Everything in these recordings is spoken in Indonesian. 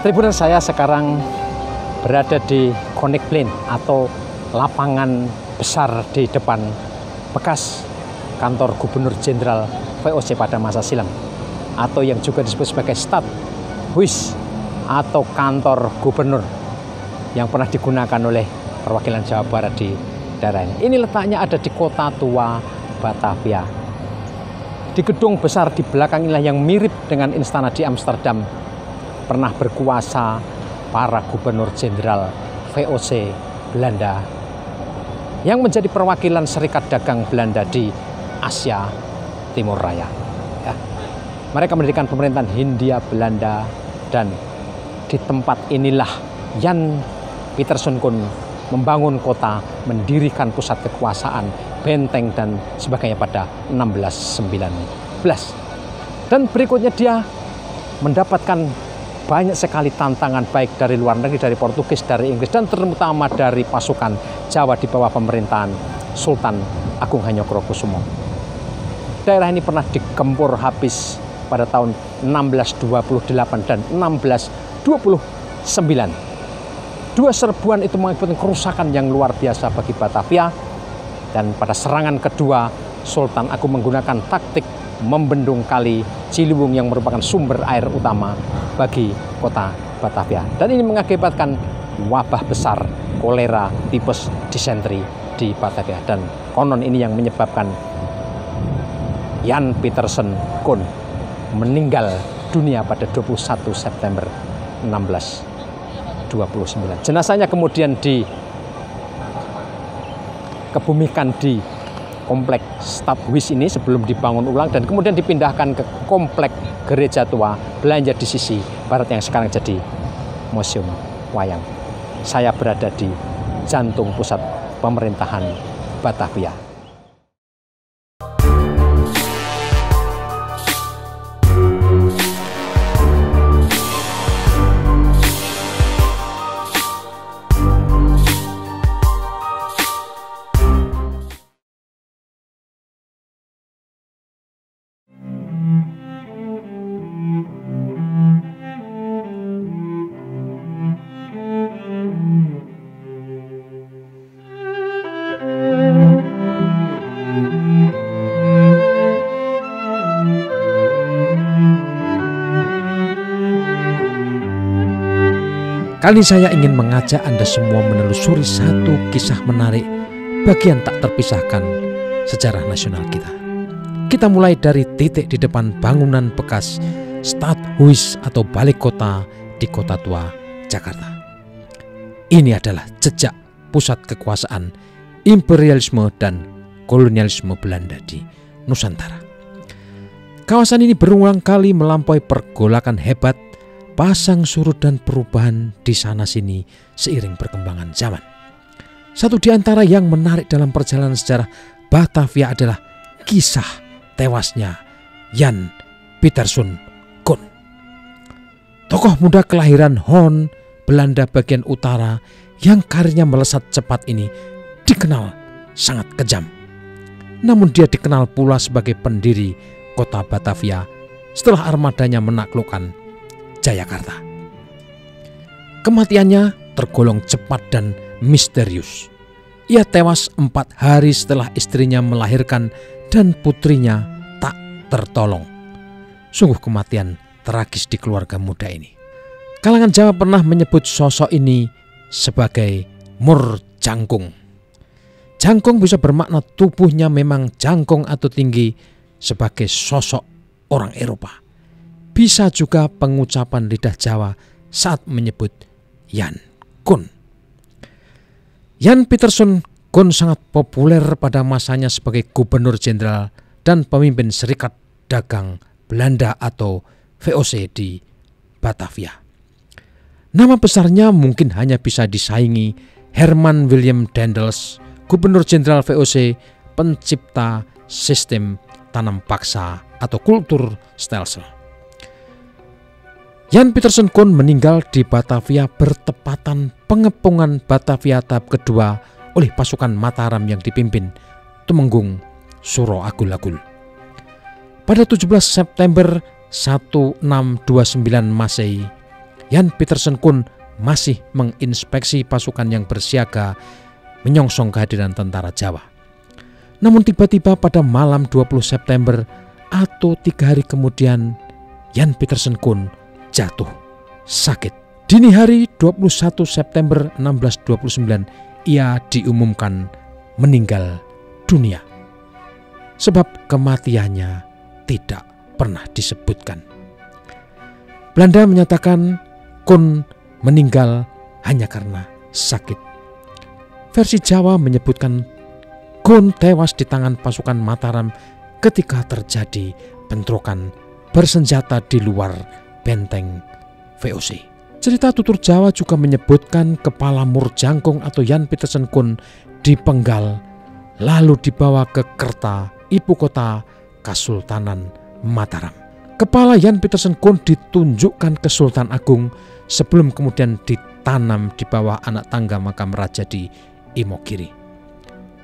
Tribunan, saya sekarang berada di Konekplein atau lapangan besar di depan bekas kantor Gubernur Jenderal VOC pada masa silam, atau yang juga disebut sebagai Stadhuis atau kantor gubernur yang pernah digunakan oleh perwakilan Jawa Barat di daerah ini. Ini letaknya ada di kota tua Batavia. Di gedung besar di belakang inilah yang mirip dengan istana di Amsterdam pernah berkuasa para gubernur jenderal VOC Belanda yang menjadi perwakilan Serikat Dagang Belanda di Asia Timur Raya. Ya. Mereka mendirikan pemerintahan Hindia Belanda, dan di tempat inilah Jan Pieterszoon Koen membangun kota, mendirikan pusat kekuasaan, benteng dan sebagainya pada 1619. Dan berikutnya dia mendapatkan banyak sekali tantangan, baik dari luar negeri, dari Portugis, dari Inggris, dan terutama dari pasukan Jawa di bawah pemerintahan Sultan Agung Hanyokrokusumo. Daerah ini pernah digempur habis pada tahun 1628 dan 1629. Dua serbuan itu mengakibatkan kerusakan yang luar biasa bagi Batavia, dan pada serangan kedua Sultan Agung menggunakan taktik membendung kali Ciliwung yang merupakan sumber air utama bagi kota Batavia, dan ini mengakibatkan wabah besar kolera, tipes, disentri di Batavia, dan konon ini yang menyebabkan Jan Pieterszoon Koen meninggal dunia pada 21 September 1629. Jenazahnya kemudian dikebumikan di komplek Stadhuis ini sebelum dibangun ulang, dan kemudian dipindahkan ke komplek Gereja Tua Belanja di sisi barat yang sekarang jadi Museum Wayang. Saya berada di jantung pusat pemerintahan Batavia. Kali ini saya ingin mengajak Anda semua menelusuri satu kisah menarik bagian tak terpisahkan sejarah nasional kita. Kita mulai dari titik di depan bangunan bekas Stadhuis atau Balai Kota di Kota Tua, Jakarta. Ini adalah jejak pusat kekuasaan imperialisme dan kolonialisme Belanda di Nusantara. Kawasan ini berulang kali melampaui pergolakan hebat, pasang surut dan perubahan di sana-sini seiring perkembangan zaman. Satu di antara yang menarik dalam perjalanan sejarah Batavia adalah kisah tewasnya Jan Pieterszoon Koen. Tokoh muda kelahiran Hoorn, Belanda bagian utara, yang karirnya melesat cepat ini dikenal sangat kejam. Namun dia dikenal pula sebagai pendiri kota Batavia setelah armadanya menaklukkan Jayakarta. Kematiannya tergolong cepat dan misterius. Ia tewas 4 hari setelah istrinya melahirkan dan putrinya tak tertolong. Sungguh kematian tragis di keluarga muda ini. Kalangan Jawa pernah menyebut sosok ini sebagai Mur Jangkung. Jangkung bisa bermakna tubuhnya memang jangkung atau tinggi sebagai sosok orang Eropa. Bisa juga pengucapan lidah Jawa saat menyebut Jan Koen. Jan Pieterszoon Koen sangat populer pada masanya sebagai gubernur jenderal dan pemimpin Serikat Dagang Belanda atau VOC di Batavia. Nama besarnya mungkin hanya bisa disaingi Herman Willem Daendels, gubernur jenderal VOC, pencipta sistem tanam paksa atau kultur stelsel. Jan Pieterszoon Koen meninggal di Batavia bertepatan pengepungan Batavia tahap kedua oleh pasukan Mataram yang dipimpin Tumenggung Suro Agul-Agul. Pada 17 September 1629 Masehi, Jan Pieterszoon Koen masih menginspeksi pasukan yang bersiaga menyongsong kehadiran tentara Jawa. Namun tiba-tiba pada malam 20 September atau 3 hari kemudian, Jan Pieterszoon Koen jatuh sakit. Dini hari 21 September 1629 ia diumumkan meninggal dunia. Sebab kematiannya tidak pernah disebutkan. Belanda menyatakan Koen meninggal hanya karena sakit. Versi Jawa menyebutkan Koen tewas di tangan pasukan Mataram ketika terjadi bentrokan bersenjata di luar benteng VOC. Cerita tutur Jawa juga menyebutkan kepala Murjangkung atau Jan Pieterszoon Koen dipenggal lalu dibawa ke Kerta, ibu kota Kesultanan Mataram. Kepala Jan Pieterszoon Koen ditunjukkan ke Sultan Agung sebelum kemudian ditanam di bawah anak tangga makam raja di Imogiri.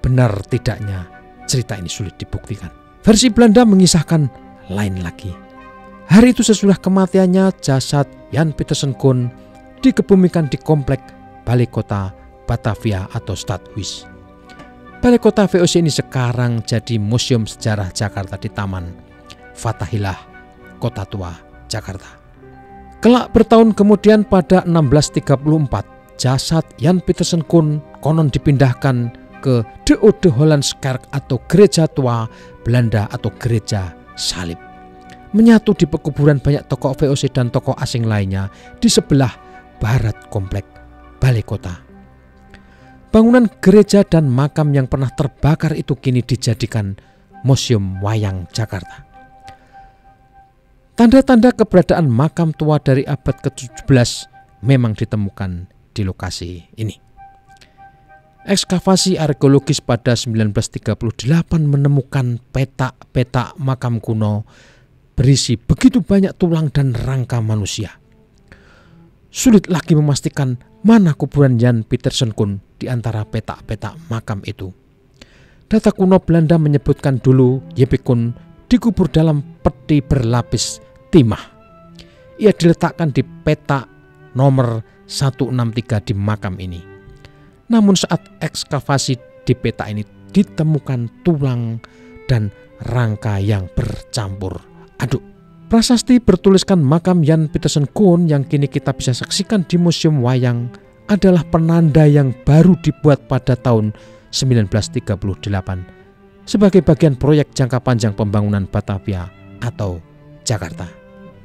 Benar tidaknya cerita ini sulit dibuktikan. Versi Belanda mengisahkan lain lagi. Hari itu sesudah kematiannya, jasad Jan Pieterszoon Koen dikebumikan di komplek Balai Kota Batavia atau Stadhuis. Balai Kota VOC ini sekarang jadi Museum Sejarah Jakarta di Taman Fathahillah, Kota Tua, Jakarta. Kelak bertahun kemudian pada 1634, jasad Jan Pieterszoon Koen konon dipindahkan ke De Oude Hollandskerk atau Gereja Tua Belanda atau Gereja Salib. Menyatu di pekuburan banyak tokoh VOC dan tokoh asing lainnya di sebelah barat komplek Balai Kota. Bangunan gereja dan makam yang pernah terbakar itu kini dijadikan Museum Wayang Jakarta. Tanda-tanda keberadaan makam tua dari abad ke-17 memang ditemukan di lokasi ini. Ekskavasi arkeologis pada 1938 menemukan petak-petak makam kuno berisi begitu banyak tulang dan rangka manusia. Sulit lagi memastikan mana kuburan Jan Pieterszoon Koen di antara petak-petak makam itu. Data kuno Belanda menyebutkan dulu J.P. Koen dikubur dalam peti berlapis timah. Ia diletakkan di petak nomor 163 di makam ini. Namun saat ekskavasi di petak ini ditemukan tulang dan rangka yang bercampur aduk. Prasasti bertuliskan makam Jan Pieterszoon Koen yang kini kita bisa saksikan di Museum Wayang adalah penanda yang baru dibuat pada tahun 1938 sebagai bagian proyek jangka panjang pembangunan Batavia atau Jakarta.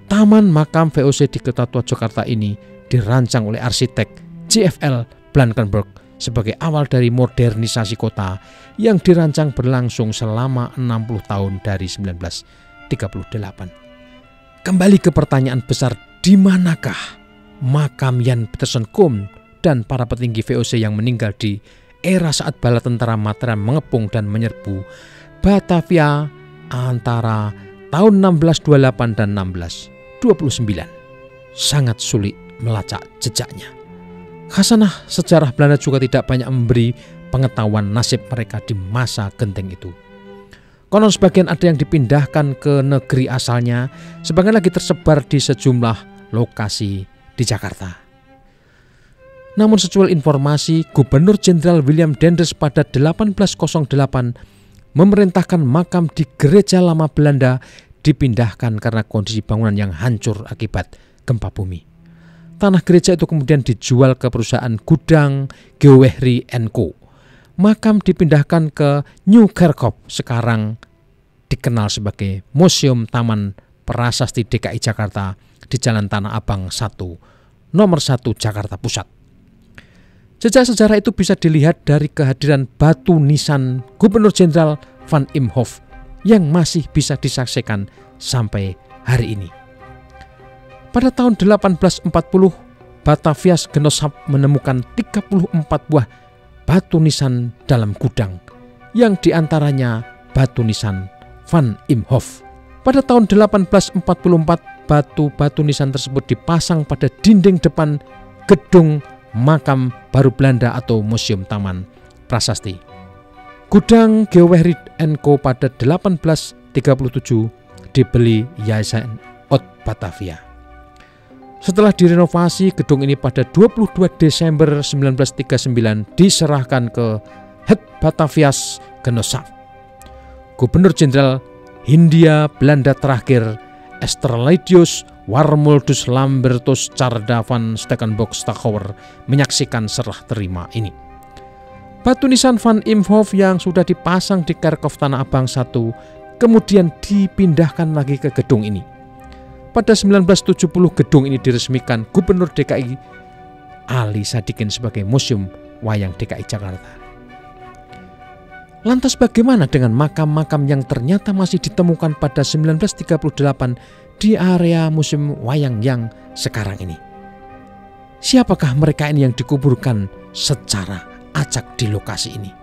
Taman makam VOC di Kota Tua Jakarta ini dirancang oleh arsitek JFL Blankenberg sebagai awal dari modernisasi kota yang dirancang berlangsung selama 60 tahun dari 1938. Kembali ke pertanyaan besar, di manakah makam Jan Pieterszoon Koen dan para petinggi VOC yang meninggal di era saat bala tentara Mataram mengepung dan menyerbu Batavia antara tahun 1628 dan 1629? Sangat sulit melacak jejaknya. Khasanah sejarah Belanda juga tidak banyak memberi pengetahuan nasib mereka di masa genting itu. Konon sebagian ada yang dipindahkan ke negeri asalnya, sebagian lagi tersebar di sejumlah lokasi di Jakarta. Namun sesuai informasi, Gubernur Jenderal William Denders pada 1808 memerintahkan makam di Gereja Lama Belanda dipindahkan karena kondisi bangunan yang hancur akibat gempa bumi. Tanah gereja itu kemudian dijual ke perusahaan Gudang Geowehry & Co. Makam dipindahkan ke New Kerkop, sekarang dikenal sebagai Museum Taman Prasasti DKI Jakarta di Jalan Tanah Abang 1, nomor 1 Jakarta Pusat. Jejak sejarah itu bisa dilihat dari kehadiran batu nisan Gubernur Jenderal Van Imhoff yang masih bisa disaksikan sampai hari ini. Pada tahun 1840, Batavia Genossap menemukan 34 buah batu nisan dalam gudang, yang diantaranya batu nisan Van Imhoff. Pada tahun 1844, batu-batu nisan tersebut dipasang pada dinding depan gedung makam baru Belanda atau Museum Taman Prasasti. Gudang Geowehry & Co pada 1837 dibeli Yayasan Oud Batavia. Setelah direnovasi, gedung ini pada 22 Desember 1939 diserahkan ke Het Batavia's Genootschap. Gubernur Jenderal Hindia Belanda terakhir, Esterladius Warmoldus Lambertus Tjarda van Stekenbok-Stachouwer, menyaksikan serah terima ini. Batu nisan Van Imhoff yang sudah dipasang di Kerkhof Tanah Abang 1 kemudian dipindahkan lagi ke gedung ini. Pada 1970 gedung ini diresmikan Gubernur DKI Ali Sadikin sebagai Museum Wayang DKI Jakarta. Lantas bagaimana dengan makam-makam yang ternyata masih ditemukan pada 1938 di area Museum Wayang yang sekarang ini? Siapakah mereka ini yang dikuburkan secara acak di lokasi ini?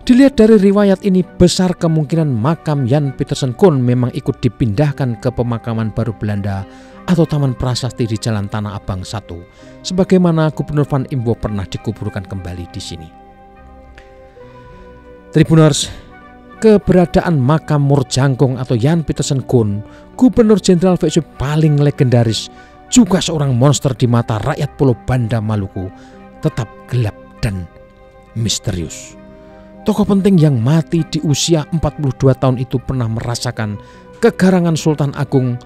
Dilihat dari riwayat ini, besar kemungkinan makam Jan Pieterszoon Koen memang ikut dipindahkan ke pemakaman baru Belanda atau Taman Prasasti di Jalan Tanah Abang 1, sebagaimana Gubernur Van Imhoff pernah dikuburkan kembali di sini. Tribuners, keberadaan makam Moorjangkong atau Jan Pieterszoon Koen, Gubernur Jenderal VOC paling legendaris, juga seorang monster di mata rakyat Pulau Banda Maluku, tetap gelap dan misterius. Tokoh penting yang mati di usia 42 tahun itu pernah merasakan kegarangan Sultan Agung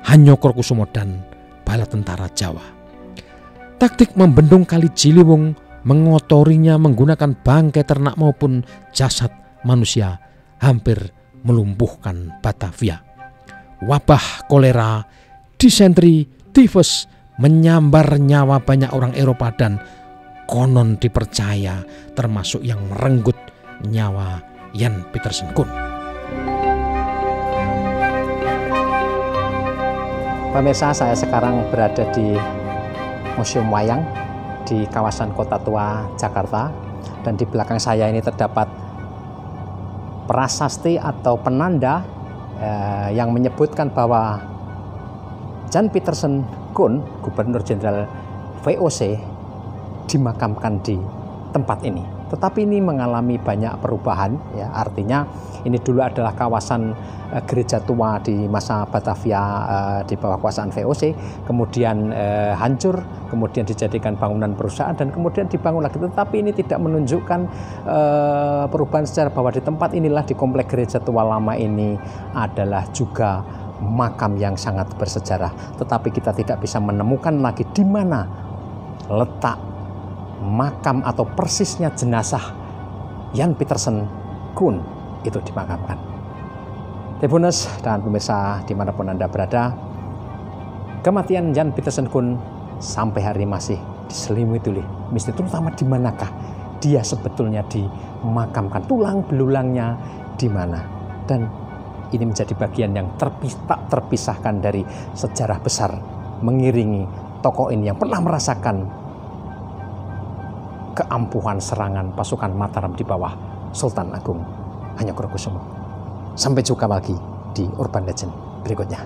Hanyokrokusumo dan bala tentara Jawa. Taktik membendung Kali Ciliwung, mengotorinya menggunakan bangkai ternak maupun jasad manusia, hampir melumpuhkan Batavia. Wabah kolera, disentri, tifus menyambar nyawa banyak orang Eropa dan konon dipercaya termasuk yang merenggut nyawa Jan Pieterszoon Koen. Pemirsa, saya sekarang berada di Museum Wayang di kawasan Kota Tua, Jakarta, dan di belakang saya ini terdapat prasasti atau penanda yang menyebutkan bahwa Jan Pieterszoon Koen, Gubernur Jenderal VOC, dimakamkan di tempat ini. Tetapi ini mengalami banyak perubahan, ya. Artinya ini dulu adalah kawasan gereja tua di masa Batavia di bawah kuasaan VOC, kemudian hancur, kemudian dijadikan bangunan perusahaan dan kemudian dibangun lagi. Tetapi ini tidak menunjukkan perubahan sejarah bahwa di tempat inilah, di komplek gereja tua lama ini adalah juga makam yang sangat bersejarah. Tetapi kita tidak bisa menemukan lagi di mana letak makam atau persisnya jenazah Jan Pieterszoon Koen itu dimakamkan. Tribuners dan pemirsa dimanapun Anda berada, kematian Jan Pieterszoon Koen sampai hari ini masih diselimuti oleh misteri, terutama di manakah dia sebetulnya dimakamkan, tulang belulangnya di mana. Dan ini menjadi bagian yang tak terpisahkan dari sejarah besar mengiringi tokoh ini yang pernah merasakan keampuhan serangan pasukan Mataram di bawah Sultan Agung Hanyokrokusumo. Sampai jumpa lagi di Urban Legend berikutnya.